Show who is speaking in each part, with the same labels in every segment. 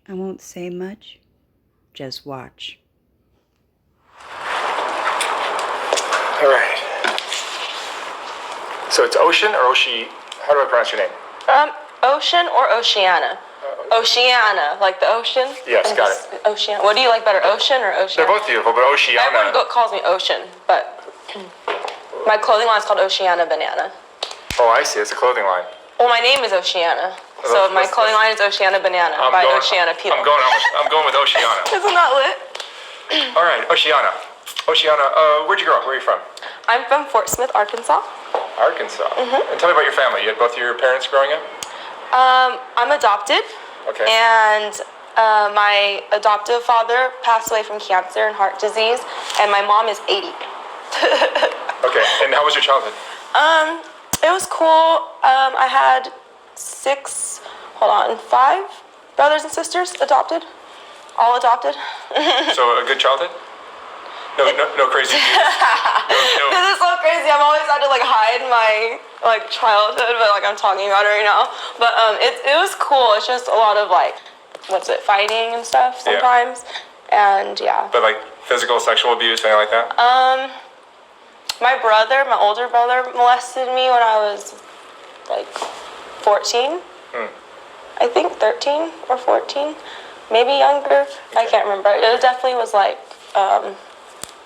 Speaker 1: I won't say much. Just watch.
Speaker 2: All right. So it's Ocean or Oshi? How do I pronounce your name?
Speaker 3: Ocean or Oceana? Oceana, like the ocean?
Speaker 2: Yes, got it.
Speaker 3: Oceana. What do you like better, Ocean or Oceana?
Speaker 2: They're both beautiful, but Oceana.
Speaker 3: Everyone calls me Ocean, but my clothing line is called Oceana Bananna.
Speaker 2: Oh, I see. It's a clothing line.
Speaker 3: Well, my name is Oceana, so my clothing line is Oceana Bananna by Oceana Peel.
Speaker 2: I'm going with Oceana.
Speaker 3: Isn't that lit?
Speaker 2: All right, Oceana. Oceana, where'd you grow up? Where are you from?
Speaker 3: I'm from Fort Smith, Arkansas.
Speaker 2: Arkansas. Mm-hmm. And tell me about your family. You had both of your parents growing up?
Speaker 3: I'm adopted.
Speaker 2: Okay.
Speaker 3: And my adoptive father passed away from cancer and heart disease, and my mom is 80.
Speaker 2: Okay, and how was your childhood?
Speaker 3: It was cool. I had 5 brothers and sisters adopted. All adopted.
Speaker 2: So a good childhood? No crazy genes?
Speaker 3: This is so crazy. I've always had to hide my childhood, but I'm talking about it right now. But it was cool. It's just a lot of fighting and stuff sometimes. Yeah. And yeah.
Speaker 2: But physical, sexual abuse, anything like that?
Speaker 3: My older brother molested me when I was 14. I think 13 or 14, maybe younger. Okay. I can't remember. It definitely was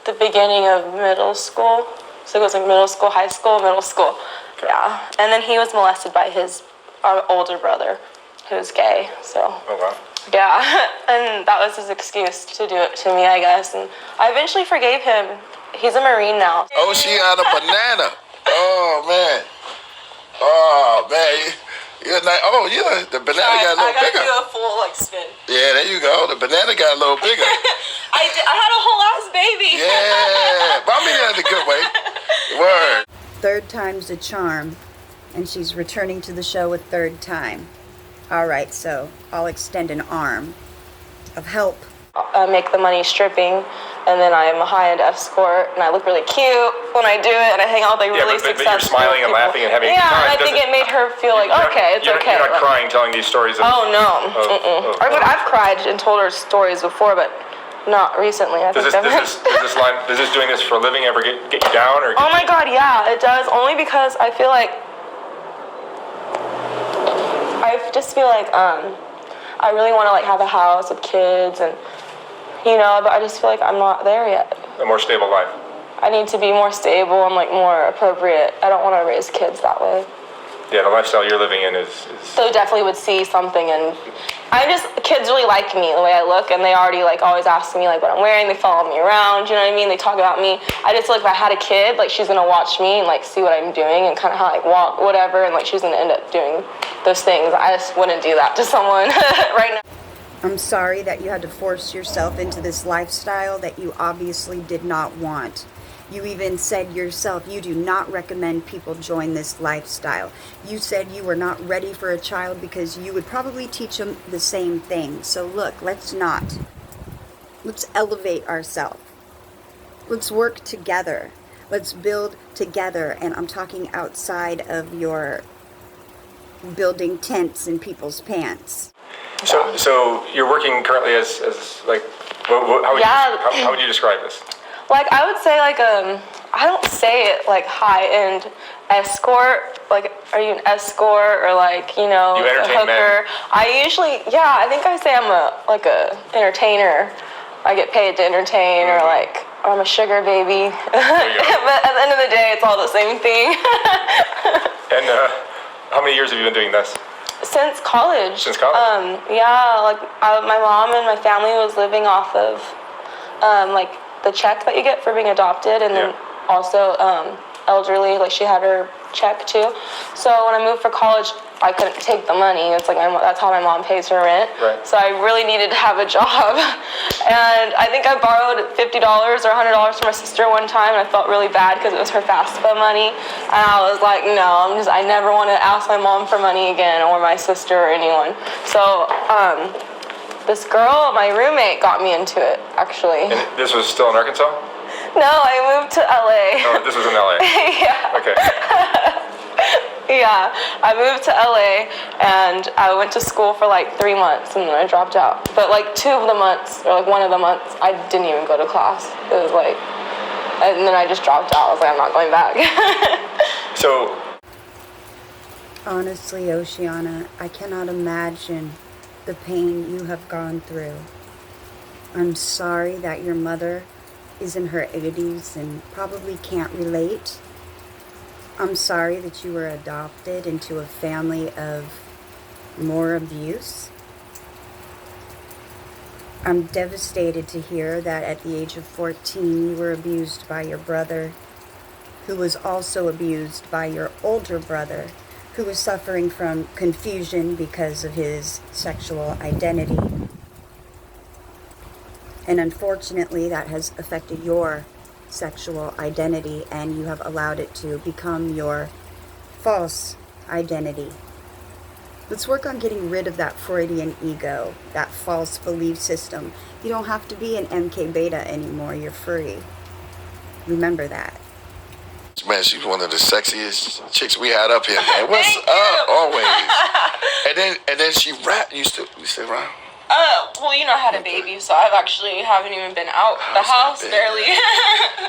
Speaker 3: the beginning of middle school. So it was middle school, high school, middle school. Okay. Yeah. And then he was molested by our older brother, who's gay. So.
Speaker 2: Oh wow.
Speaker 3: Yeah. And that was his excuse to do it to me, I guess. And I eventually forgave him. He's a Marine now.
Speaker 4: Oceana Banana. Oh man. Oh man. The banana got a little bigger.
Speaker 3: I gotta do a full spin.
Speaker 4: Yeah, there you go. The banana got a little bigger.
Speaker 3: I had a whole ass baby.
Speaker 4: Yeah, but I mean that in a good way. Word.
Speaker 1: Third time's a charm, and she's returning to the show a third time. All right, so I'll extend an arm of help.
Speaker 3: I make the money stripping, and then I'm a high-end escort, and I look really cute when I do it, and I hang out with really successful
Speaker 2: but you're smiling
Speaker 3: people.
Speaker 2: And laughing and having a good time.
Speaker 3: Yeah, I think it made her feel okay, it's okay.
Speaker 2: You're not crying telling these stories of...
Speaker 3: Oh, no. I've cried and told her stories before, but not recently.
Speaker 2: Does doing this for a living ever get you down? Or
Speaker 3: oh my God, yeah, it does, only because I feel I really want to have a house with kids and but I just feel I'm not there yet.
Speaker 2: A more stable life.
Speaker 3: I need to be more stable and more appropriate. I don't want to raise kids that way.
Speaker 2: Yeah, the lifestyle you're living in is...
Speaker 3: So definitely would see something, and kids really like me the way I look, and they already always ask me what I'm wearing. They follow me around, you know what I mean? They talk about me. I just feel if I had a kid, she's gonna watch me and see what I'm doing and kind of how I walk, whatever, and she's gonna end up doing those things. I just wouldn't do that to someone right now.
Speaker 1: I'm sorry that you had to force yourself into this lifestyle that you obviously did not want. You even said yourself you do not recommend people join this lifestyle. You said you were not ready for a child because you would probably teach them the same thing. So look, let's not. Let's elevate ourselves. Let's work together. Let's build together. And I'm talking outside of your building tents in people's pants.
Speaker 2: So you're working currently as how would you describe this?
Speaker 3: I would say I don't say it high-end escort. Are you an escort or
Speaker 2: you
Speaker 3: a hooker?
Speaker 2: Men.
Speaker 3: I think I say I'm a entertainer. I get paid to entertain, or I'm a sugar baby. But at the end of the day, it's all the same thing.
Speaker 2: And how many years have you been doing this?
Speaker 3: Since college.
Speaker 2: Since college?
Speaker 3: My mom and my family was living off of the check that you get for being adopted, and then also elderly, she had her check too. So when I moved for college, I couldn't take the money. It's that's how my mom pays her rent.
Speaker 2: Right.
Speaker 3: So I really needed to have a job. And I think I borrowed $50 or $100 from my sister one time, and I felt really bad because it was her FAFSA money. And I was like, no, I never want to ask my mom for money again, or my sister or anyone. So this girl, my roommate, got me into it, actually.
Speaker 2: And this was still in Arkansas?
Speaker 3: No, I moved to LA.
Speaker 2: Oh, this was in LA.
Speaker 3: Yeah.
Speaker 2: Okay.
Speaker 3: Yeah, I moved to LA and I went to school for like 3 months and then I dropped out. But like 2 of the months, or like 1 of the months, I didn't even go to class. It was like, and then I just dropped out. I was like, I'm not going back.
Speaker 2: So,
Speaker 1: Honestly, Oceana, I cannot imagine the pain you have gone through. I'm sorry that your mother is in her 80s and probably can't relate. I'm sorry that you were adopted into a family of more abuse. I'm devastated to hear that at the age of 14 you were abused by your brother, who was also abused by your older brother, who was suffering from confusion because of his sexual identity. And unfortunately, that has affected your sexual identity, and you have allowed it to become your false identity. Let's work on getting rid of that Freudian ego, that false belief system. You don't have to be an MK Beta anymore. You're free. Remember that.
Speaker 4: Man, she's one of the sexiest chicks we had up here, man. What's up? Always. And then she rap. You still rap?
Speaker 3: Well, you know, I had a baby, so I haven't even been out the house, barely.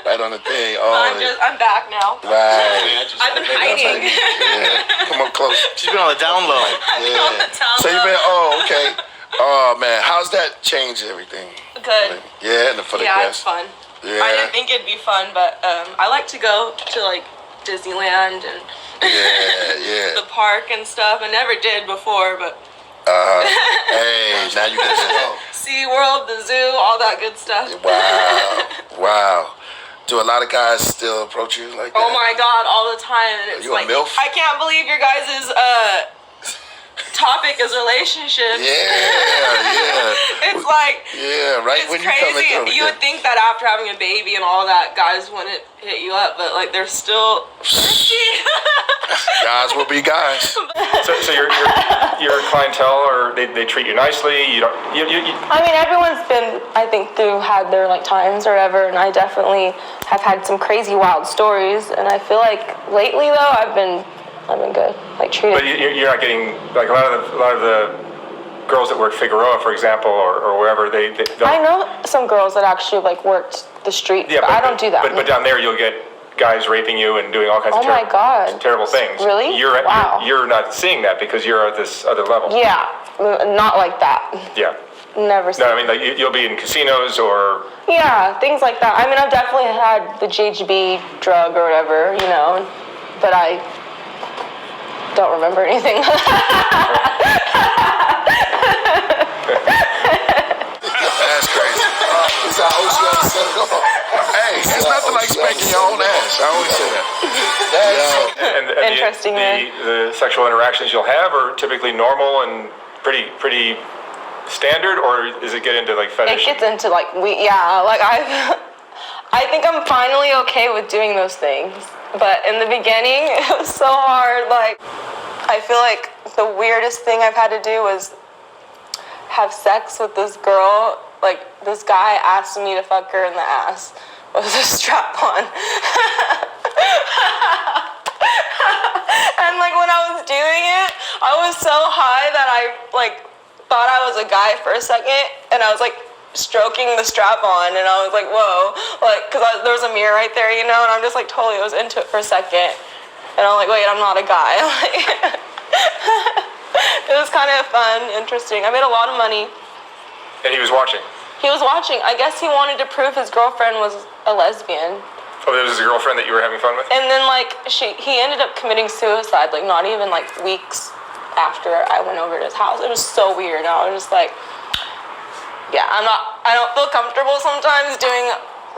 Speaker 4: Right on the thing. Oh,
Speaker 3: I'm back now.
Speaker 4: Right.
Speaker 3: I've been hiding.
Speaker 4: Yeah. Come on close.
Speaker 5: She's been on the down low.
Speaker 4: Yeah. So you've been, okay. Oh, man. How's that changed everything?
Speaker 3: Good.
Speaker 4: Yeah, and for the
Speaker 3: Yeah,
Speaker 4: guests.
Speaker 3: it's fun.
Speaker 4: Yeah.
Speaker 3: I didn't think it'd be fun, but I like to go to like Disneyland and the park and stuff. I never did before, but
Speaker 4: hey, now you can go.
Speaker 3: SeaWorld, the zoo, all that good stuff.
Speaker 4: Wow. Do a lot of guys still approach you like that?
Speaker 3: Oh my God, all the time. And it's
Speaker 4: You a
Speaker 3: like,
Speaker 4: MILF?
Speaker 3: I can't believe your guys' topic is relationships.
Speaker 4: Yeah.
Speaker 3: It's like,
Speaker 4: yeah, right
Speaker 3: it's
Speaker 4: when you come
Speaker 3: crazy.
Speaker 4: into it.
Speaker 3: You would think that after having a baby and all that, guys wouldn't hit you up, but like they're still thirsty.
Speaker 4: Guys will be guys.
Speaker 2: so your clientele, or they treat you nicely. You don't.
Speaker 3: I mean, everyone's been, I think, had their like times or whatever, and I definitely have had some crazy wild stories. And I feel like lately though, I've been good, like treated.
Speaker 2: But you're not getting like a lot of the girls that work Figueroa, for example, or wherever they
Speaker 3: I know some girls that actually like worked the street,
Speaker 2: yeah,
Speaker 3: but I don't do that.
Speaker 2: But down there, you'll get guys raping you and doing all kinds of terrible things.
Speaker 3: Really?
Speaker 2: Wow. You're not seeing that because you're at this other level.
Speaker 3: Yeah, not like that.
Speaker 2: Yeah.
Speaker 3: Never seen.
Speaker 2: No, I mean like you'll be in casinos or.
Speaker 3: Yeah, things like that. I mean, I've definitely had the JGB drug or whatever, you know, but I don't remember anything.
Speaker 4: That's crazy. This is how Oceana set it up. Hey, it's nothing like spanking your own ass. I always say that.
Speaker 2: And
Speaker 3: Interesting,
Speaker 2: the sexual interactions you'll have are typically normal and pretty standard, or does it get into like fetish?
Speaker 3: It gets into like I think I'm finally okay with doing those things, but in the beginning it was so hard. Like I feel like the weirdest thing I've had to do was have sex with this girl. Like this guy asked me to fuck her in the ass with a strap on. And like when I was doing it, I was so high that I like thought I was a guy for a second, and I was like stroking the strap on, and I was like, whoa, like, because there was a mirror right there, you know, and I'm just like totally was into it for a second, and I'm like, wait, I'm not a guy. It was kind of fun, interesting. I made a lot of money.
Speaker 2: And he was watching.
Speaker 3: He was watching. I guess he wanted to prove his girlfriend was a lesbian.
Speaker 2: Oh, there was a girlfriend that you were having fun with?
Speaker 3: And then like he ended up committing suicide, like not even like weeks after I went over to his house. It was so weird. I was just like, yeah, I don't feel comfortable sometimes doing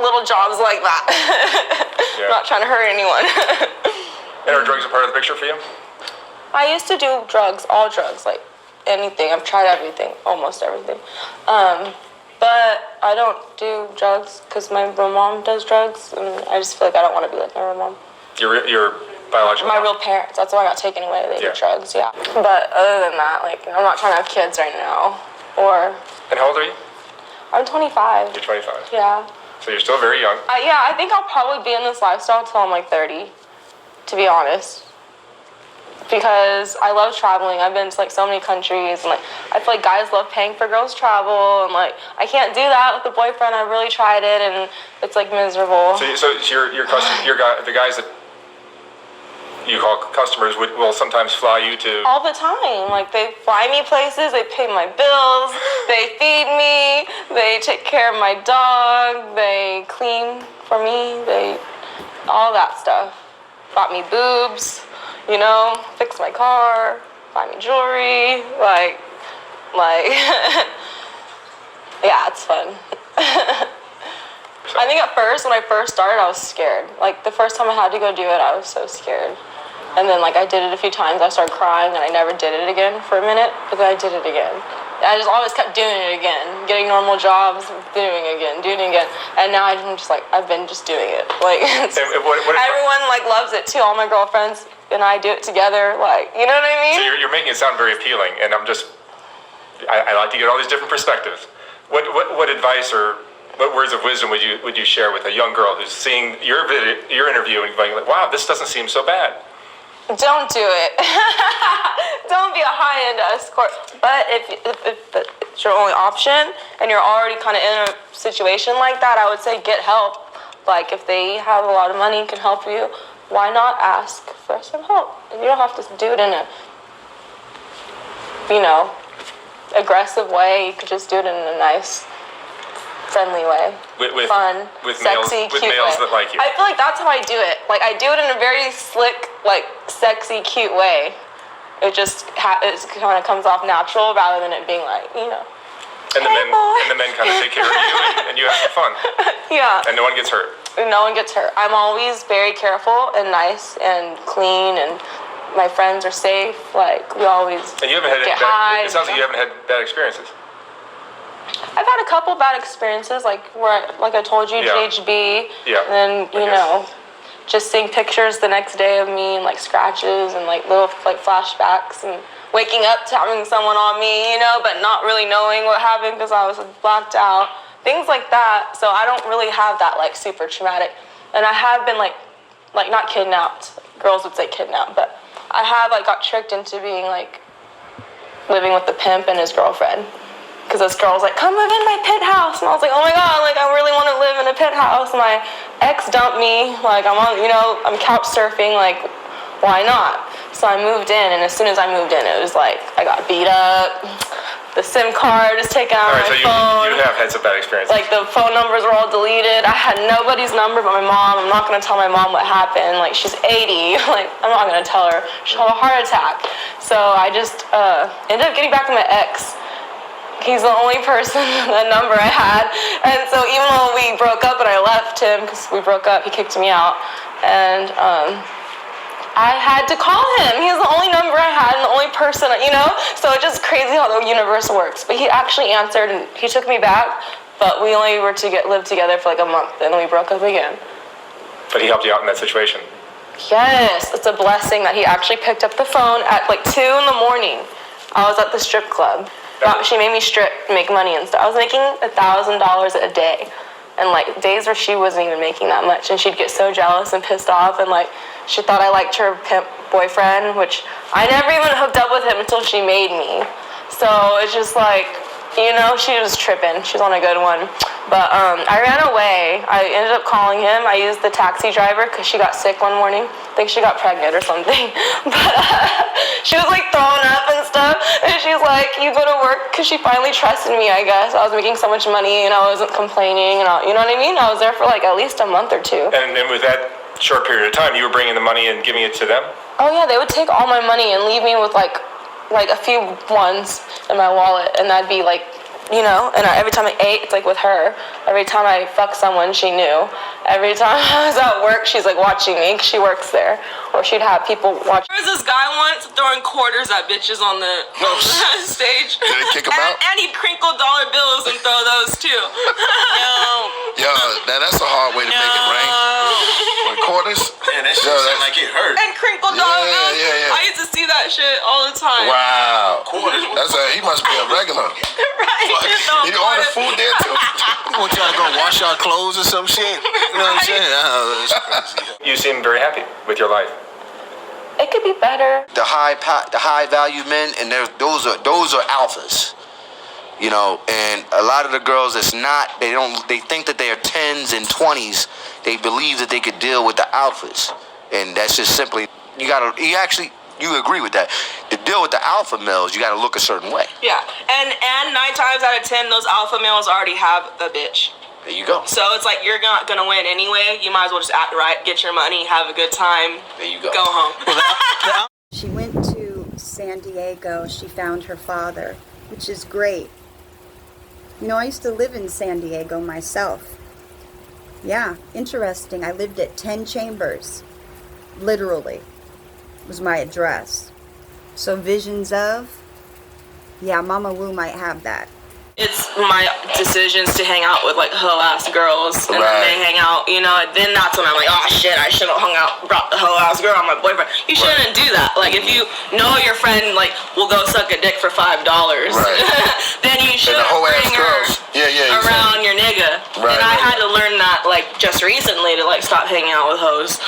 Speaker 3: little jobs like that. Yeah. Not trying to hurt anyone.
Speaker 2: And are drugs a part of the picture for you?
Speaker 3: I used to do drugs, all drugs, like anything. I've tried everything, almost everything. But I don't do drugs because my real mom does drugs, and I just feel like I don't want to be like my real mom.
Speaker 2: Your biological
Speaker 3: My
Speaker 2: mom?
Speaker 3: real parents. That's why I got taken away. They did drugs, yeah. But other than that, like, I'm not trying to have kids right now.
Speaker 2: And how old are you?
Speaker 3: I'm 25.
Speaker 2: You're 25.
Speaker 3: Yeah.
Speaker 2: So you're still very young.
Speaker 3: Yeah, I think I'll probably be in this lifestyle until I'm like 30, to be honest. because I love traveling. I've been to like so many countries, and like I feel like guys love paying for girls' travel, and like I can't do that with a boyfriend. I really tried it, and it's like miserable.
Speaker 2: So the guys that you call customers will sometimes fly you to
Speaker 3: all the time. Like they fly me places, they pay my bills, they feed me, they take care of my dog, they clean for me, they all that stuff. Bought me boobs, you know, fix my car, buy me jewelry, like yeah, it's fun. I think at first, when I first started, I was scared. Like the first time I had to go do it, I was so scared. And then like I did it a few times, I started crying, and I never did it again for a minute, but then I did it again. I just always kept doing it again, getting normal jobs, doing it again. And now I'm just like, I've been just doing it. Like, everyone like loves it too. All my girlfriends and I do it together. Like, you know what I mean?
Speaker 2: So you're making it sound very appealing, and I like to get all these different perspectives. What advice or what words of wisdom would you share with a young girl who's seeing your interview and going like, wow, this doesn't seem so bad?
Speaker 3: Don't do it. Don't be a high-end escort. But if it's your only option and you're already kind of in a situation like that, I would say get help. Like if they have a lot of money and can help you, why not ask for some help? And you don't have to do it in a, you know, aggressive way. You could just do it in a nice, friendly way. Fun, sexy, cute
Speaker 2: males
Speaker 3: way.
Speaker 2: That like you.
Speaker 3: I feel like that's how I do it. Like I do it in a very slick, like sexy, cute way. It just it kind of comes off natural rather than it being like, you know.
Speaker 2: And the men kind of take care of you, and you have some fun.
Speaker 3: Yeah.
Speaker 2: And no one gets hurt.
Speaker 3: No one gets hurt. I'm always very careful and nice and clean, and my friends are safe. Like we always. And you haven't had
Speaker 2: it sounds like you haven't had bad experiences.
Speaker 3: I've had a couple bad experiences, like I told you, GHB.
Speaker 2: Yeah.
Speaker 3: And then you know, just seeing pictures the next day of me and like scratches and like little like flashbacks and waking up to having someone on me, you know, but not really knowing what happened because I was blacked out. Things like that. So I don't really have that like super traumatic. And I have been like not kidnapped. Girls would say kidnapped, but I have like got tricked into being like living with the pimp and his girlfriend. Because this girl was like, come live in my pit house. And I was like, oh my God, like I really want to live in a pit house. My ex dumped me. Like I'm couch surfing. Like, why not? So I moved in, and as soon as I moved in, it was like I got beat up. The SIM card is taken out of my phone.
Speaker 2: You have had some bad experiences.
Speaker 3: Like the phone numbers were all deleted. I had nobody's number but my mom. I'm not gonna tell my mom what happened. Like she's 80. Like I'm not gonna tell her. She'll have a heart attack. So I just ended up getting back with my ex. He's the only person, that number I had. And so even though we broke up and I left him, because we broke up, he kicked me out. And I had to call him. He was the only number I had and the only person, you know? So it's just crazy how the universe works. But he actually answered and he took me back. But we only were to live together for like a month and then we broke up again.
Speaker 2: But he helped you out in that situation?
Speaker 3: Yes, it's a blessing that he actually picked up the phone at like 2 a.m. I was at the strip club. She made me strip, make money and stuff. I was making $1,000 a day. And like days where she wasn't even making that much. And she'd get so jealous and pissed off. And like she thought I liked her pimp boyfriend, which I never even hooked up with him until she made me. So it's just like, you know, she was tripping. She was on a good one. But I ran away. I ended up calling him. I used the taxi driver because she got sick one morning. I think she got pregnant or something. But she was like throwing up and stuff. And she's like, you go to work, because she finally trusted me, I guess. I was making so much money and I wasn't complaining. And you know what I mean? I was there for like at least a month or two.
Speaker 2: And then with that short period of time, you were bringing the money and giving it to them?
Speaker 3: Oh yeah, they would take all my money and leave me with like a few ones in my wallet. And that'd be like, you know, and every time I ate, it's like with her. Every time I fucked someone, she knew. Every time I was at work, she's like watching me because she works there. Or she'd have people watch. There was this guy once throwing quarters at bitches on the stage.
Speaker 4: Did they kick him out?
Speaker 3: And he'd crinkle dollar bills and throw those too. No.
Speaker 4: Yo, now that's a hard way to make it rain. With quarters?
Speaker 5: Man, that shit sound like it hurt.
Speaker 3: And crinkle dollar bills.
Speaker 4: Yeah.
Speaker 3: I used to see that shit all the time.
Speaker 4: Wow.
Speaker 5: Quarters?
Speaker 4: He must be a regular.
Speaker 3: Right.
Speaker 4: You order food there too?
Speaker 5: Want y'all to go wash our clothes or some shit? You know what I'm saying?
Speaker 2: You seem very happy with your life.
Speaker 3: it could be better.
Speaker 6: The high value men, and those are alphas. You know, and a lot of the girls that's not, they think that they are 10s and 20s. They believe that they could deal with the alphas. And that's just simply, you agree with that. To deal with the alpha males, you gotta look a certain way.
Speaker 3: Yeah, and 9 times out of 10, those alpha males already have a bitch.
Speaker 6: There you go.
Speaker 3: So it's like, you're not gonna win anyway. You might as well just act right, get your money, have a good time.
Speaker 6: There you go.
Speaker 3: Go home.
Speaker 1: She went to San Diego. She found her father, which is great. You know, I used to live in San Diego myself. Yeah, interesting. I lived at 10 Chambers. Literally was my address. So visions of, yeah, Mama Wu might have that.
Speaker 3: It's my decisions to hang out with like hoe-ass girls, and then they hang out, you know, and then that's when I'm like, oh shit, I should have hung out, brought the hoe-ass girl on my boyfriend. You shouldn't do that. Like, if you know your friend like will go suck a dick for $5, then you should bring her around your nigga. And I had to learn that like just recently to like stop hanging out with hoes.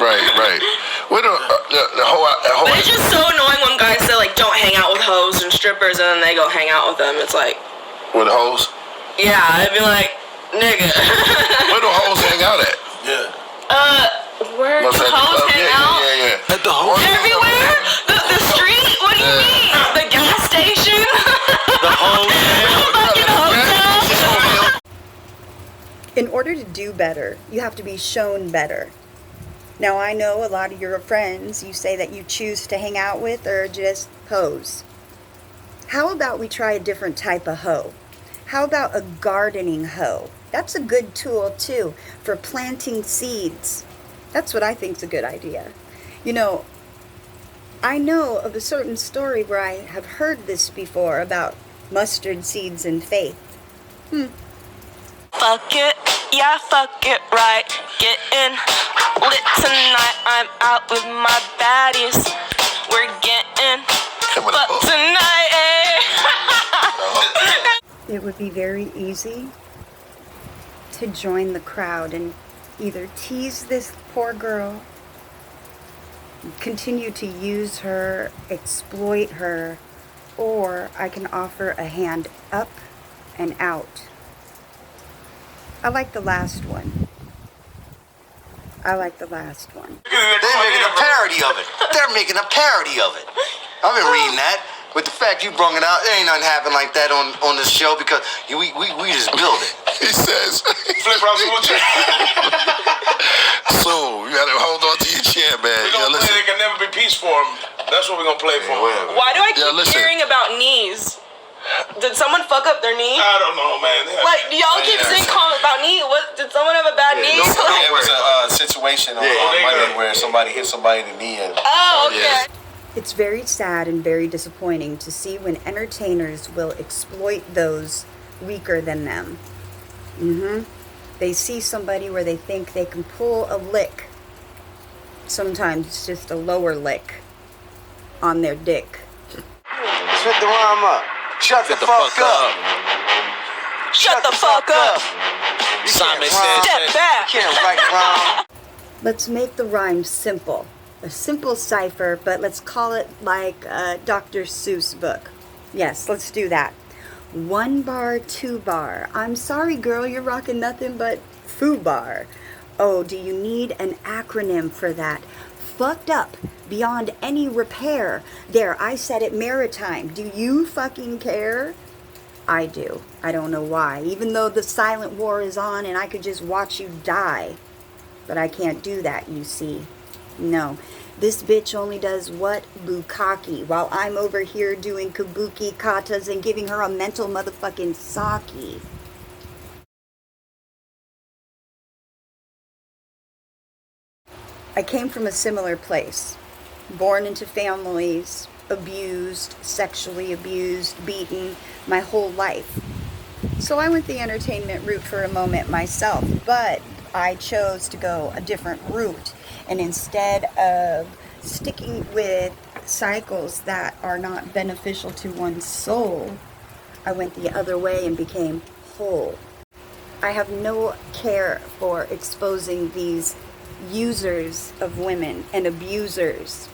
Speaker 4: Right. What the whole
Speaker 3: But it's just so annoying when guys say like don't hang out with hoes and strippers, and then they go hang out with them. It's like,
Speaker 4: with hoes?
Speaker 3: yeah, I'd be like, nigga.
Speaker 4: Where do hoes hang out at?
Speaker 3: Where do hoes hang out?
Speaker 4: Yeah.
Speaker 5: At the hoes.
Speaker 3: Everywhere? The street? What do you mean? The gas station?
Speaker 5: The hoes.
Speaker 3: Fucking hotel?
Speaker 1: In order to do better, you have to be shown better. Now, I know a lot of your friends, you say that you choose to hang out with or just hoes. How about we try a different type of hoe? How about a gardening hoe? That's a good tool too for planting seeds. That's what I think is a good idea. You know, I know of a certain story where I have heard this before about mustard seeds and faith.
Speaker 3: Fuck it, yeah, fuck it right. Getting lit tonight. I'm out with my baddies. We're getting fucked tonight, eh?
Speaker 1: It would be very easy to join the crowd and either tease this poor girl, continue to use her, exploit her, or I can offer a hand up and out. I like the last one.
Speaker 6: They're making a parody of it. I've been reading that. But the fact you brung it out, there ain't nothing happen like that on this show because we just build it.
Speaker 4: He says,
Speaker 5: Flip around some chair.
Speaker 4: so you gotta hold on to your chair, man.
Speaker 5: We're gonna play There Can Never Be Peace for him. That's what we're gonna play for him.
Speaker 3: Why do I keep hearing about knees? Did someone fuck up their knee?
Speaker 5: I don't know, man.
Speaker 3: Like, y'all keep saying about knee. What? Did someone have a bad knee?
Speaker 5: It was a situation on Monday where somebody hit somebody in the knee.
Speaker 3: Oh, okay.
Speaker 1: It's very sad and very disappointing to see when entertainers will exploit those weaker than them. They see somebody where they think they can pull a lick. Sometimes it's just a lower lick on their dick.
Speaker 6: Spit the rhyme up. Shut the fuck up.
Speaker 3: Shut the fuck up.
Speaker 5: Simon said,
Speaker 3: Step back.
Speaker 6: You can't write rhyme.
Speaker 1: Let's make the rhyme simple. A simple cipher, but let's call it like a Dr. Seuss book. Yes, let's do that. 1 bar, 2 bar. I'm sorry, girl, you're rocking nothing but FUBAR. Oh, do you need an acronym for that? Fucked up beyond any repair. There, I said it maritime. Do you fucking care? I do. I don't know why. Even though the silent war is on and I could just watch you die. But I can't do that, you see. No. This bitch only does what? Bukkake. While I'm over here doing kabuki katas and giving her a mental motherfucking sake. I came from a similar place. Born into families, abused, sexually abused, beaten my whole life. So I went the entertainment route for a moment myself, but I chose to go a different route. And instead of sticking with cycles that are not beneficial to one's soul, I went the other way and became whole. I have no care for exposing these users of women and abusers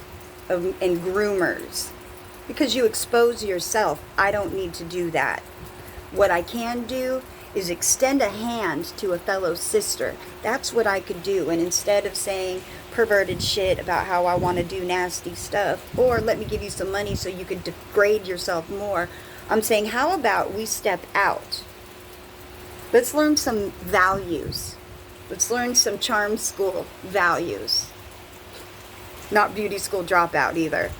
Speaker 1: and groomers. Because you expose yourself. I don't need to do that. What I can do is extend a hand to a fellow sister. That's what I could do. And instead of saying perverted shit about how I want to do nasty stuff, or let me give you some money so you could degrade yourself more, I'm saying, how about we step out? Let's learn some values. Let's learn some charm school values. Not beauty school dropout either.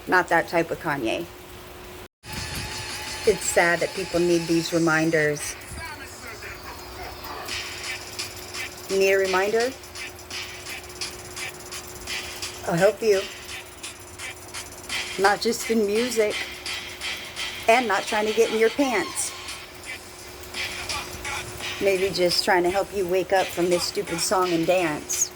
Speaker 1: Not that type of Kanye. It's sad that people need these reminders. You need a reminder? I'll help you. Not just in music. And not trying to get in your pants. Maybe just trying to help you wake up from this stupid song and dance.